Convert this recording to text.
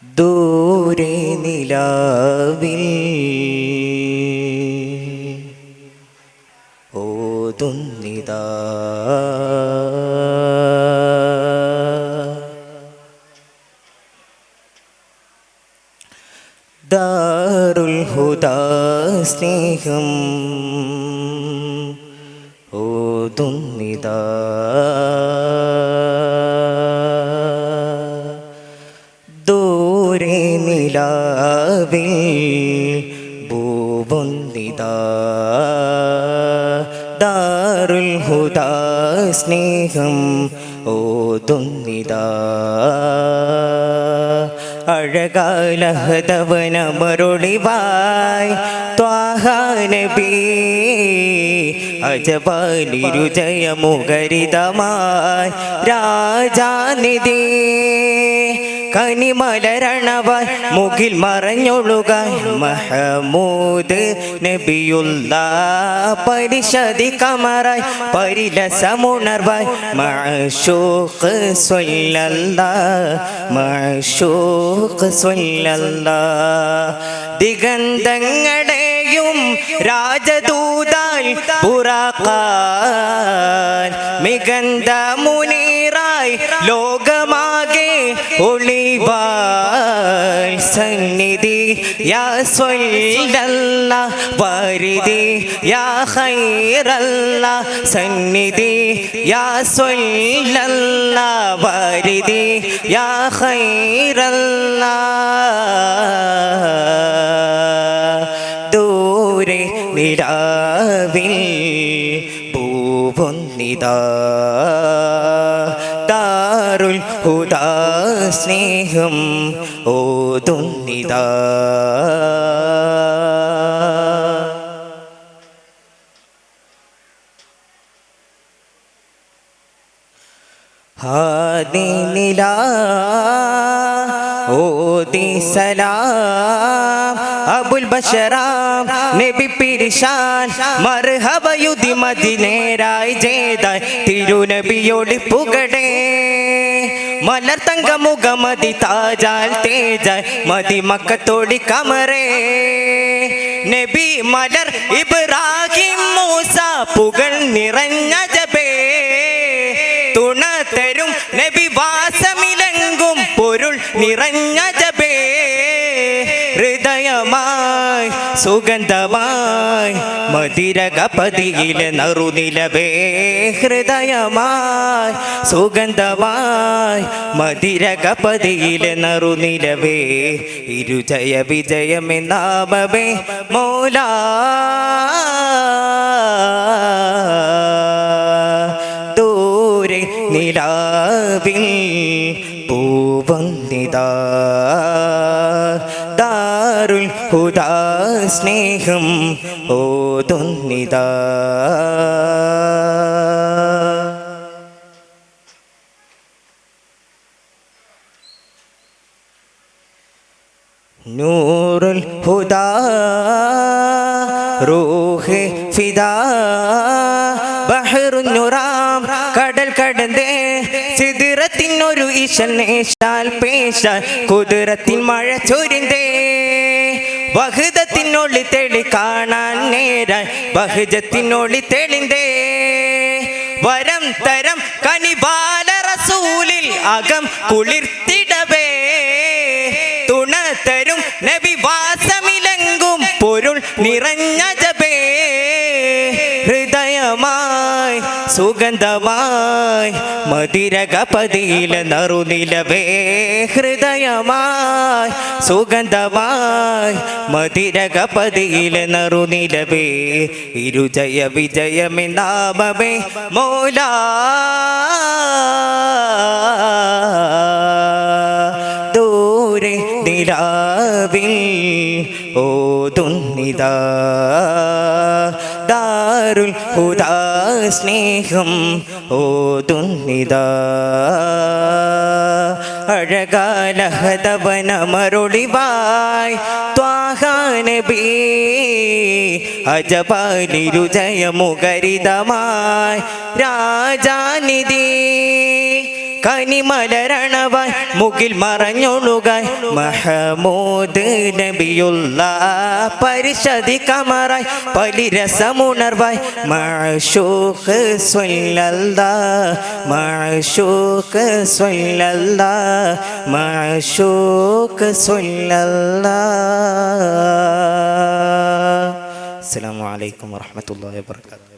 ദൂരെ നിലാവിൽ ഓതുന്നിതാ ദാറുൽ ഹുദാ സ്നേഹം ഓതുന്നിതാ ദൂരെ നിലാവിൽ ഭൂവൊന്നിതാ ദാറുൽ ഹുദാ സ്നേഹം ഓതുന്നിതാ അഴകാലഹതവനമരുളിവായ് ത്വാഹ നബി അജബാലിരുജയമുഖരിതമായി രാജാനിധി കനിമലരണവായ് മുകിൽ മറഞ്ഞൊഴുക മഹമൂദ് നബിയുള്ള പരിശതി കമറായി പരിലസമുണർവായ് മഅശൂഖ് സ്വല്ലല്ലാഹ് മഅശൂഖ് സ്വല്ലല്ലാഹ് ദിഗന്ധങ്ങളുടെയും രാജദൂതായി ബുറാഖാൻ മികന്ത മുനീറായി ലോകമാകെ ഒളിവായി സന്നിധി യാ സ്വല്ലല്ലാഹ് വാരിദി യാ ഖൈറല്ലാഹ് സന്നിധി യാ സ്വല്ലല്ലാഹ് വാരിദി യാ ഖൈറല്ലാഹ് ദൂരെ നിലാവിൽ ഭൂവൊന്നിതാ ദാറുൽ ഹുദാ സ്നേഹം ഓതുന്നിതാ ഹാദി നിലാ ഓതി സലാം അബുൽ ബഷറാം നബി പിരിശാൻ മർഹബയുദി മദിനേരായി ജേതായ് തിരുനബിയോട് പുകടേ മലർ തങ്കമുഖമതി താജാൽ തേജായ് മതി മക്കത്തോടി കമറേ നബി മലർ ഇബ്രാഹിം മൂസ പുകൾ നിറഞ്ഞ ജബേ തുണ തരും നബി വാസമിലങ്കും പൊരുൾ നിറഞ്ഞ ജബേ ഹൃദയമായി സുഗന്ധമായി മതിരകപതിയിലെ നറുനിലവേ ഹൃദയമായി സുഗന്ധമായി മതിരകപതിയിലെ നറുനിലവേ ഇരുജയ വിജയമെന്നാമവേ മൗലാ ദൂരെ നിലാവിൽ ഭൂവൊന്നിതാ ദാറുൽ ഹുദാ സ്നേഹം ഓതുന്നിതാ നൂറുൽ ഹുദാ റൂഹ് ഫിദാ ബഹ്റുൻ നുറാം കടൽ കടന്തേ സിദ്റത്തിനൊരു ഇശനേശാൽ പേശാൽ കുതിരത്തിൻ മഴ ചൊരിന്തേ വഹദത്തിനൊളി തെളി കാണാൻ നേരാൻ ബഹജത്തിനൊളി തെളിന്തേ വരം തരം കനിബാല റസൂലിൽ അകം കുളിർത്തിടവേ തുണ തരും നബി വാസമിലങ്കും പൊരുൾ നിറഞ്ഞ ജബേ ഹൃദയമായി സുഗന്ധമായി മതിരകപതിയിലെ നറുനിലവേ ഹൃദയമായി സുഗന്ധമായി മതിരകപതിയിലെ നറുനിലവേ ഇരുജയ വിജയമെന്നാമവേ മൗലാ ദൂരെ നിലാവിൽ ഓതുന്നിതാ ദാറുൽ ഹുദാ സ്നേഹം ഓതുന്നിതാ അഴകാലഹതവനമരുളിവായ് ത്വാഹ നബി അജബാലിരുജയമുഖരിതമായി രാജാനിധി കനിമലരണവായി മുകിൽ മറഞ്ഞൊഴുകായി മഹമൂദ് നബിയുള്ള പരിശതി കമറായി പലിരസമുണർവായി മഅ്ശൂഖ് സ്വല്ലല്ലാഹ് മഅ്ശൂഖ് സ്വല്ലല്ലാഹ് മഅ്ശൂഖ് സ്വല്ലല്ലാഹ്. അസ്സലാമു അലൈക്കും വറഹ്മത്തുള്ളാഹി വബറകാതുഹു.